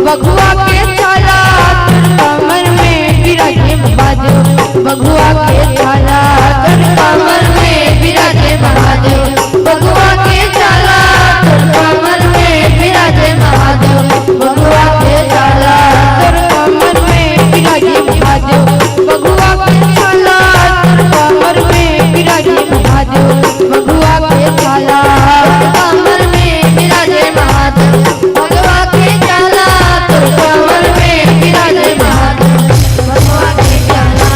S4: बघुआ के छाला कमर में विराजे महादेव, बघुआ के छाला कमर में विराजे महादेव, बघुआ के छाला कमर में विराजे महादेव, बघुआ के छाला कमर में विराजे महादेव, बघुआ के छाला कमर में विराजे महादेव, बघुआ के छाला कमर में विराजे महादेव, बघुआ के छाला कमर में विराजे महादेव, बघुआ के छाला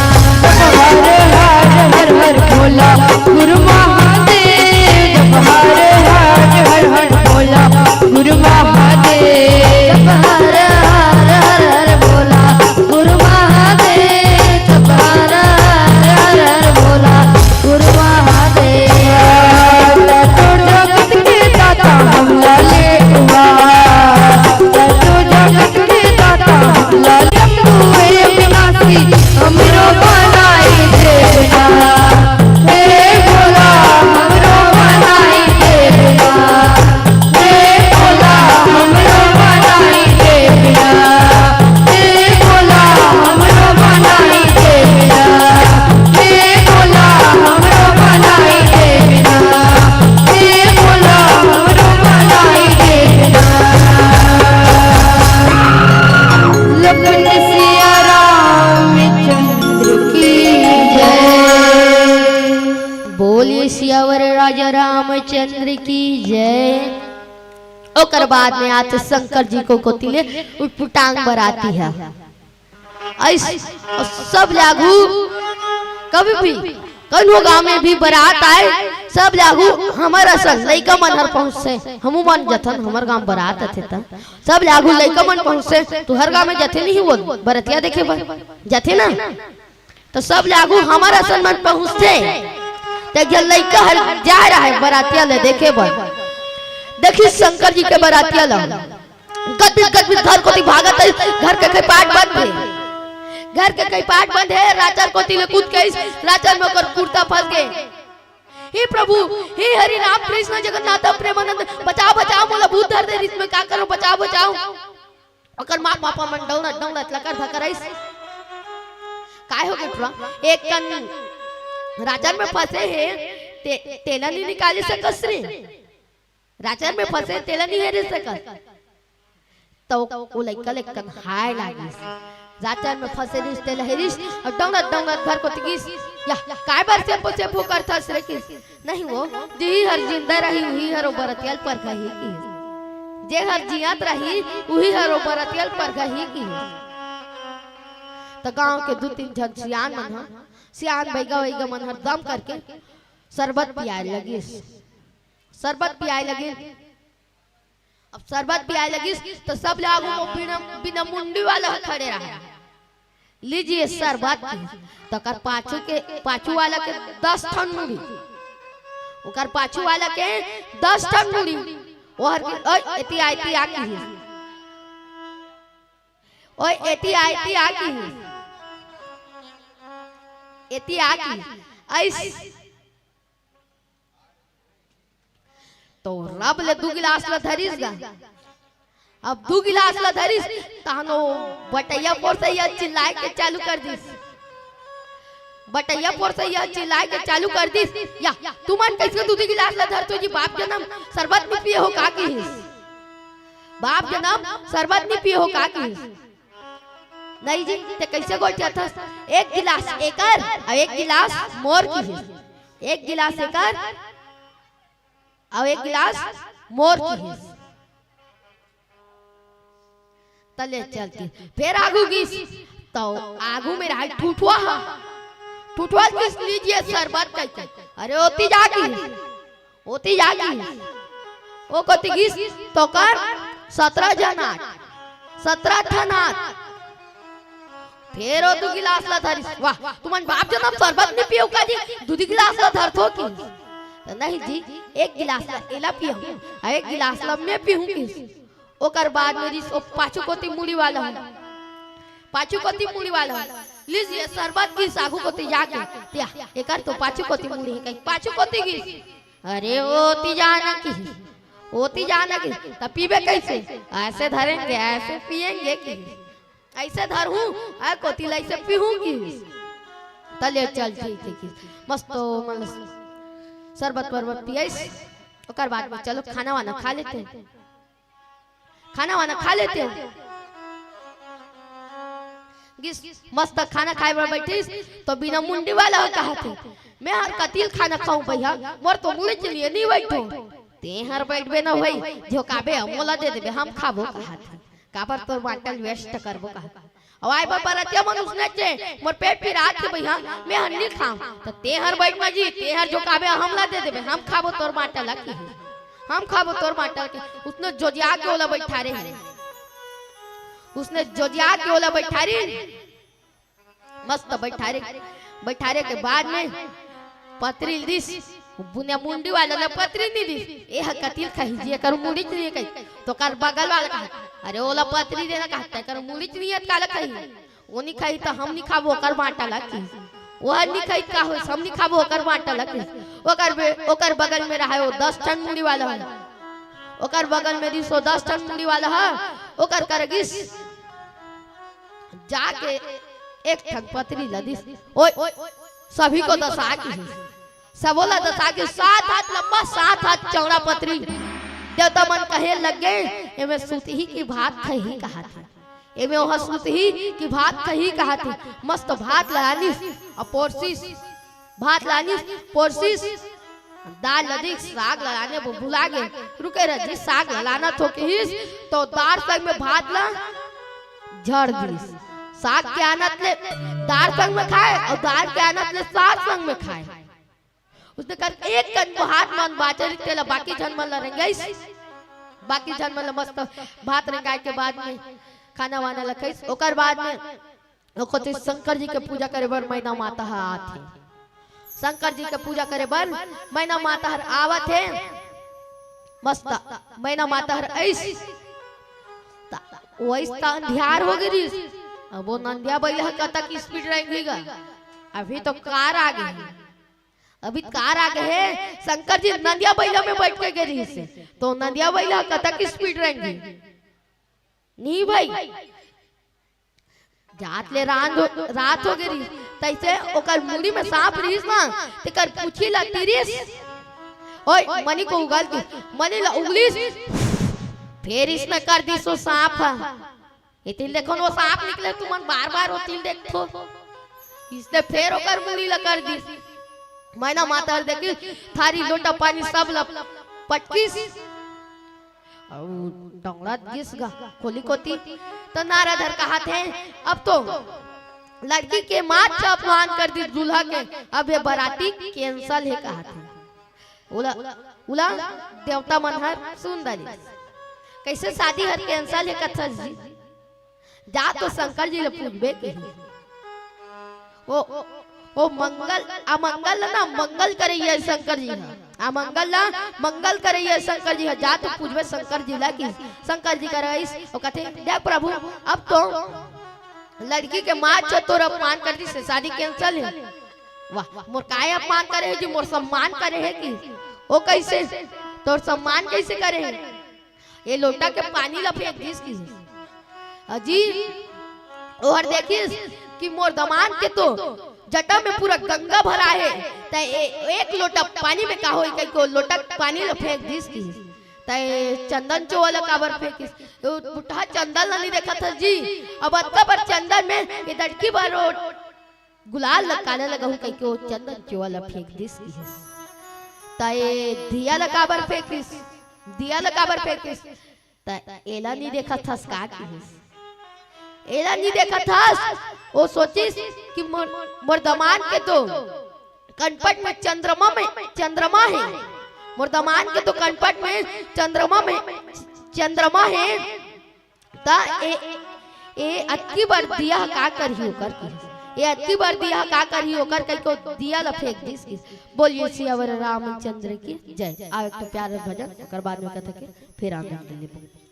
S3: बोलिए सियावर राजा रामचंद्र की जय। ओकर बाद में आते शंकर जी को कोतिले टांग बराती है। ऐसे सब लागू कभी भी कौन गांव में भी बारात आए सब लागू हमारा सन लइका मन हर पहुंचे हमू मन जथन हमर गांव बारात आथे त सब लागू लइका मन पहुंचे तो हर गांव में जथे नहीं वो बरतिया देखे जथे ना तो सब लागू हमारा सन मन पहुंचते ते लइका हर जा रहा है बरातिया ले देखे बर। देखी शंकर जी के बरातिया ला गद घर को भागत है घर के कई पाट बंद है घर के कई पाट बंद है राचर को तिले कूद के राचर में ओकर कुर्ता फंस गए। हे प्रभु हे हरि राम कृष्ण जगन्नाथ प्रेमानंद बचाओ बचाओ मोला भूत धर दे इसमें का करो बचाओ बचाओ ओकर मां पापा मन डौलत लकर धकर आइस काय हो गया एक कन राचर में फंसे है तेला नहीं निकाले सकस रे राचर में फंसे तेला नहीं है रे सकस तो वो लइकन हाय लागिस राचर में फंसे रिस तेला हेरिस और डंगत घर को तिगिस या काय बार से फो करथा रे किस नहीं वो जी हर जिंदा रही हुई हर बरतियल पर कही की जे हर जियात रही वही हर बरतियल पर कही की। तो गांव के दो तीन जन सियान बैगा मन हर दम करके शरबत पियाए लगी शरबत पियाए लगी। अब शरबत पियाए लगी तो सब लोग बिना मुंडी वाला खड़े रहा लीजिए शरबत तो कर पाछू वाला के 10 ठन मुड़ी ओकर पाछू वाला के 10 ठन मुड़ी ओहर ओए एती आईती आकी ओए एती आईती आकी एती आकी ऐस तो रब ले 2 गिलास ला धरिस गा। अब 2 गिलास ला धरिस तहनो बटैया पोर से या चिल्लाए के चालू कर दिस बटैया पोर से या चिल्लाए के चालू कर दिस या तुमन कैसे 2 गिलास ला धर तो जी बाप जन्म शरबत नहीं पिए हो का की बाप जन्म शरबत नहीं पिए हो का की नहीं जी ते कैसे गोटिया था 1 गिलास एकर और 1 गिलास मोर की 1 गिलास एकर और 1 गिलास मोर की तले चलती फिर आगू गीस तो आगू में रहा ठुठुआ किस लीजिए शरबत कह अरे ओती जागी ओ कति गीस तो कर 17 जना 17 ठनात फिर ओ 2 गिलास ला धरिस वाह तुमन बाप जन्म शरबत नहीं पियो का जी 2 गिलास ला धरथो की तो नहीं जी 1 गिलास ला एला पियो 1 गिलास ला मैं पीऊंगी ओकर बाद मेरी पाछू कोती मुड़ी वाला हूं पाछू कोती मुड़ी वाला हूं लीजिए शरबत की सागू कोती जाके त्या एकर तो पाछू कोती मुड़ी है कहीं पाछू कोती की अरे ओती जाना की तब पीबे कैसे ऐसे धरेंगे ऐसे पिएंगे की ऐसे धर हूं आ कोती लाई से पीऊंगी तले चल की मस्त शरबत परबत पियस ओकर बाद में चलो खाना वाना खा लेते हैं मस्त खाना खाए बर बैठिस तो बिना मुंडी वाला कहा थे मैं हर कतील खाना खाऊं भैया मोर तो मुड़े चलिए नहीं बैठो ते हर बैठबे ना भाई जो काबे मोला दे देबे हम खाबो कहा थे काबर तोर बाटल वेस्ट करबो कहा अब आए बाबा रतिया मन उसने चे मोर पेट पे रात के भैया मैं हन्नी खाऊं तो ते हर बैठ में जी ते हर जो काबे हमला दे देबे हम खाबो तोर बाटल की हम खाबो तोर बाटल के उसने जोजिया के ओला बैठा रे उसने जोजिया के ओला बैठा रे मस्त बैठा रे के बाद में पत्री दिस बुनिया मुंडी वाला ने पत्री नहीं दिस ए हकतील खहीजिए कर मुंडी नहीं कही तो कर बगल वाला कहा अरे ओला पत्री देना कहता है कर मुंडी नियत काला कही वो नहीं खाई तो हम नहीं खाबो कर बाटल की वो नहीं खाई का हो हम नहीं खाबो कर बाटल की ओकर बगल में रहा वो 10 टन मुंडी वाला है ओकर बगल में दी 10 टन मुंडी वाला है ओकर करगिस जाके एक ठन पत्री लदिस ओए सभी को दसा की सबोला दसा के 7 हाथ लंबा 7 हाथ चौड़ा पत्री देवता मन कहे लग गए एमे सुतही की भात खही कहा था एमे ओह सुतही की भात खही कहा थी मस्त भात लगानी और पोरसिस भात लानी पोरसिस दाल लदी साग लाने भुला गए रुके रजी साग लाना थो किस तो दाल संग में भात ला झड़ दी साग के आनत ले दाल संग में खाए और दाल के आनत ले साग संग में खाए उसने कर एक कन भात मन बाचल तेला बाकी जन मन ला रेंगाइस बाकी जन मन ला मस्त भात रेंगाए के बाद में खाना वाना लखइस ओकर बाद में ओखते शंकर जी के पूजा करे बर मैना माता हा आथे शंकर जी के पूजा करे बर मैना माता हर आवत है मस्त मैना माता हर ऐस वैस अंधियार हो गई अब वो नंदिया बैला कता की स्पीड रहेगा अभी तो कार आ गई अभी कार आ गए है शंकर जी नंदिया बैला में बैठ के गई से तो नंदिया बैला कता की स्पीड रहेंगी नहीं भाई जात ले रात हो गई तैसे ओकर मुड़ी में सांप रहीस ना तेकर पूछी ला तिरिस ओए मनी को उगल के मनी ला उगलिस फिर इसने कर दी सो सांप ये तिल देखो वो सांप निकले तुमन बार-बार वो तिल देखो इसने फिर ओकर मुड़ी ला कर दी मैना माता देखी थारी लोटा पानी सब ला पटकिस डोंगला गिसगा खोली कोती तो नाराधर कहा थे अब तो लड़की के माँ अपमान कर दी दूल्हा के अब ये बाराती कैंसल है कहा थे उला उला देवता मनहर सुंदरी कैसे शादी हर कैंसल है कथा जी जा तो शंकर जी ले पूछबे के ओ मंगल अमंगल ना मंगल करे ये शंकर जी अमंगल ना मंगल करे ये शंकर जी जा तो पूछबे शंकर जी ला की शंकर जी करे ओ कहते देख प्रभु अब तो लड़की के माँ तोर अपमान कर दी से शादी कैंसल है वाह मोर काय अपमान करे है जी मोर सम्मान करे है कि ओ कैसे तोर सम्मान कैसे करे है ये लोटा के पानी ला फेंक दिस की अजी और देखिस कि मोर दमान के तो जटा में पूरा गंगा भरा है ते एक लोटा पानी में का होई कई को लोटा पानी ला फेंक दिस की ते चंदन चो वाला काबर फेंकिस बुढ़ा चंदन नहीं देखा था जी अब अत्ता पर चंदन में ये लड़की बार गुलाल लगाने लगा हूं कई को चंदन चो वाला फेंक दिस की ते दिया ला काबर फेंकिस दिया ला काबर फेंकिस ते एला नहीं देखा था का की एला नहीं देखा था वो सोचिस कि मोर दमान के तो कनपट में चंद्रमा है मोर दमान के तो कनपट में चंद्रमा है ता ए अक्की बार दिया का करही ओकर की ये अक्की बार दिया का करही ओकर कई को दिया ला फेंक दिस बोलिए सियावर रामचंद्र की जय आ एक प्यार भजन ओकर बाद में कथा के फिर आनंद ले
S4: पाए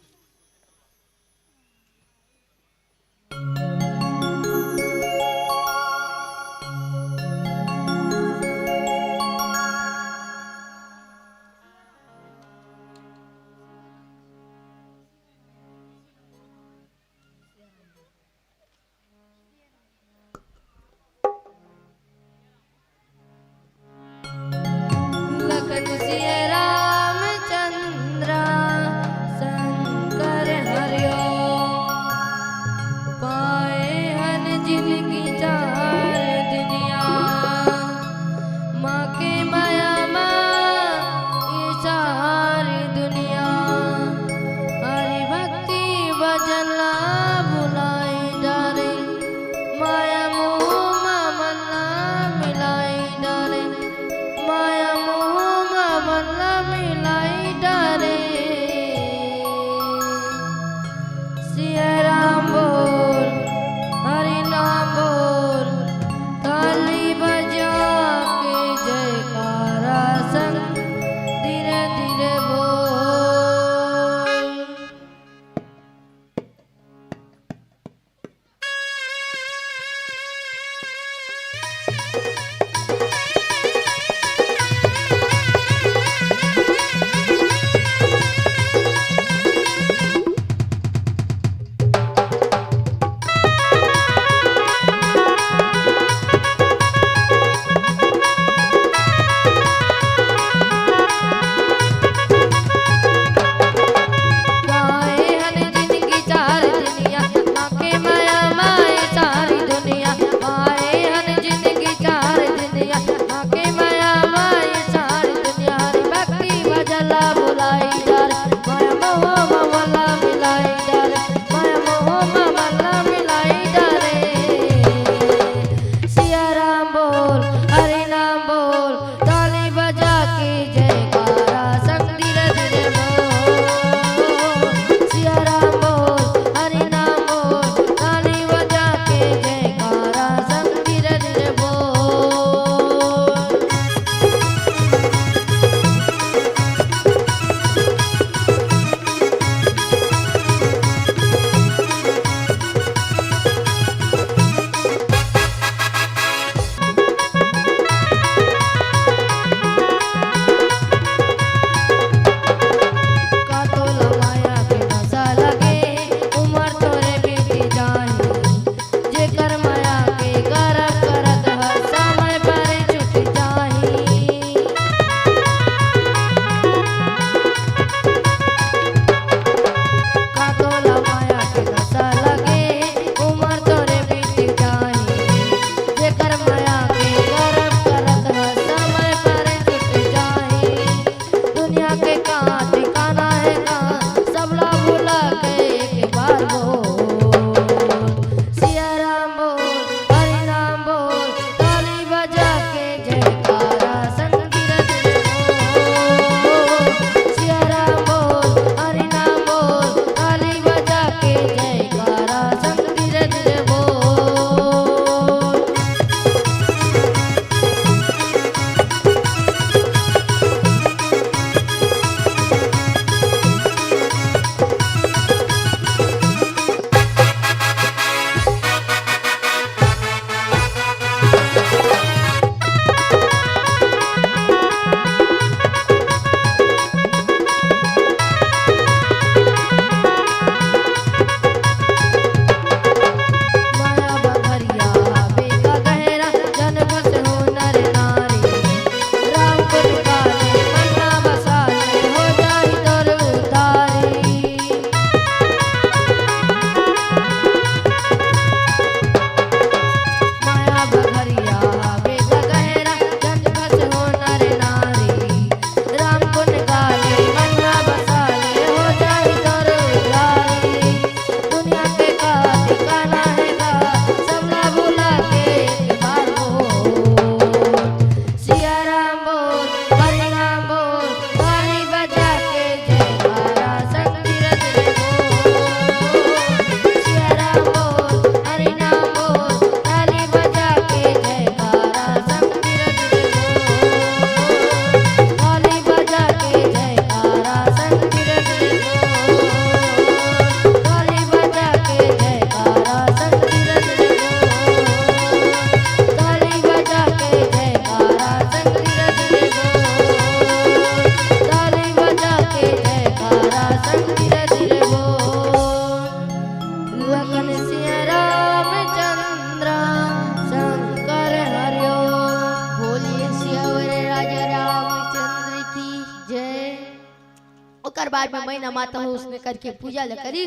S3: ओकर बाद में महीना माता हो उसने करके पूजा ल करी।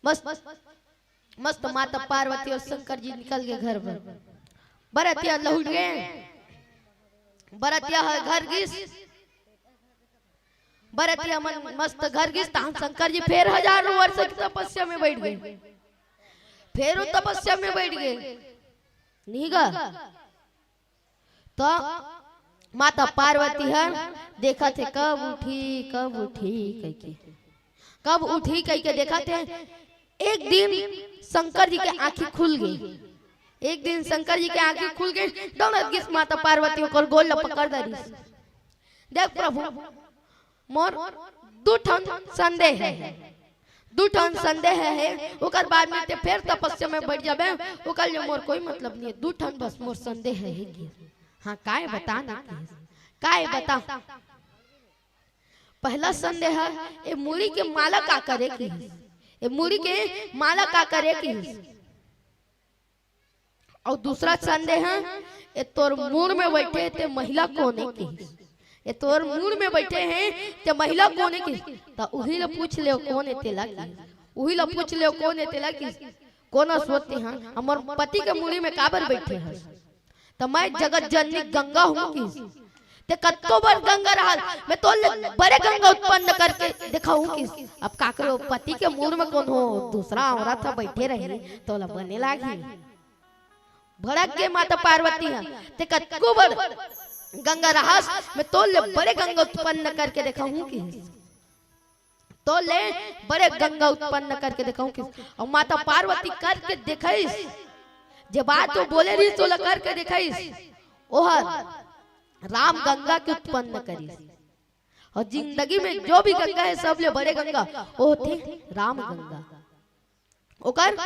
S3: मस्त मस्त माता पार्वती और शंकर जी निकल गए घर में। बरतिया लौट गए, बरतिया घर गिस, बरतिया मस्त घर गिस। शंकर जी फिर हजारों वर्ष की तपस्या में बैठ गए, फिर वो तपस्या में बैठ गए। नहीं गा तो माता पार्वती है देखा थे कब उठी कब उठी कह के देखा थे। एक दिन शंकर जी के आंखें खुल गई, एक दिन शंकर जी के आंखें खुल गई। दौड़त गिस माता पार्वती को गोल पकड़ दरी। देख प्रभु मोर दू ठन संदेह है, दू ठन संदेह है। ओकर बाद में ते फिर तपस्या में बैठ जाबे, ओकर लिए मोर कोई मतलब नहीं है। दू ठन बस मोर संदेह है। हाँ काय बता ना, काय बता। पहला संदेह है ये मूड़ी के माला का करे की, ये मूड़ी के माला का करे की। और दूसरा संदेह है ये तोर मुड़ में बैठे थे महिला कोने की, ये तोर मुड़ में बैठे हैं ते महिला कोने की। तो उही ला पूछ ले कौन है तेला की, उही ला पूछ ले कौन है तेला की। कोना सोचते हैं हमर पति के मुड़ी में काबर बैठे हैं। तो मैं जगत जननी गंगा हूँ की, ते कत्तो बार गंगा रहल मैं तो बड़े गंगा उत्पन्न करके दिखाऊं की। अब काकरो पति के मुड़ में कौन हो दूसरा औरत बैठे रही तो ला बने लागी। भड़क के माता पार्वती है ते कत्तो बार गंगा रहस मैं तो ले बड़े गंगा उत्पन्न करके दिखाऊं की, तो ले बड़े गंगा उत्पन्न करके दिखाऊं की। और माता पार्वती करके दिखाईस, जब बात तो बोले रही तो करके दिखाईस। ओहर राम गंगा के उत्पन्न करी। और जिंदगी में जो भी गंगा है सब ले बड़े गंगा वो थे राम गंगा, ओकर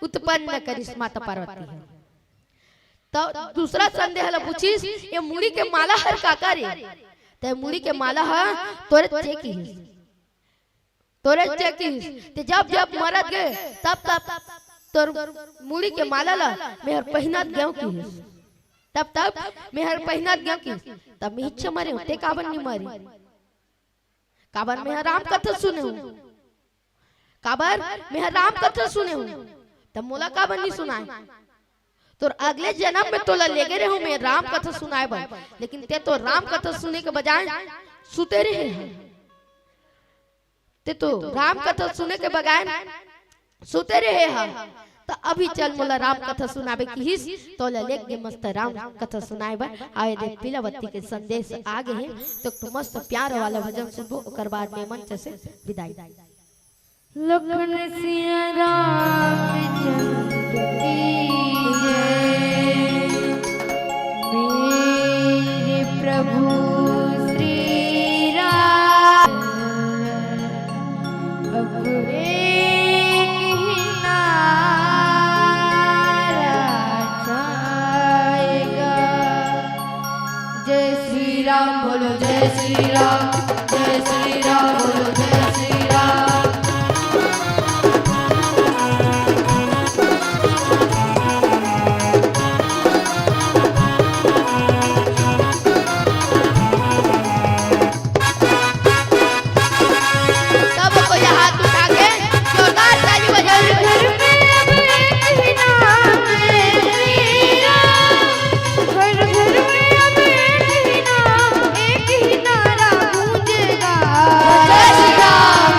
S3: उत्पन्न करी माता पार्वती है। तो दूसरा संदेह ला पूछीस ये मुड़ी के माला हर का करे। ते मुड़ी के माला है तोरे चेकी, तोरे चेकी। ते जब जब मरद गए तब तब तोर मुड़ी के माला ला मेहर पहिना गयो की, तब तब मेहर पहिना गयो की। तब मिछ मरे होते काबर नहीं मारी, काबर मेहर राम कथा सुने हूं, काबर मेहर राम कथा सुने हूं। तब मोला काबर नहीं सुनाए। तो अगले जन्म में तोला लेगे रहे हूं मैं राम कथा सुनाए बा, लेकिन ते तो राम कथा सुनने के बजाय सुते रहे हैं। ते तो राम कथा सुने के बजाय सुते रहे हैं। तो अभी चल मोला राम कथा सुनाबे की हिस तो लेक के मस्त राम कथा सुनाए बा। आए दे पीलावती के संदेश आगे हैं तो मस्त प्यार वाला भजन सुनबो, ओकर बाद में मंच से विदाई।
S4: लखन सिया रामचंद्र की जय, मेरे प्रभु श्री राम। अब एक ही नारा छाएगा, जय श्री राम बोलो, जय श्री राम, जय श्री राम बोलो, जय श्री राम।
S3: जय श्री राम।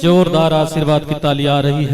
S2: जोरदार आशीर्वाद की ताली आ रही है।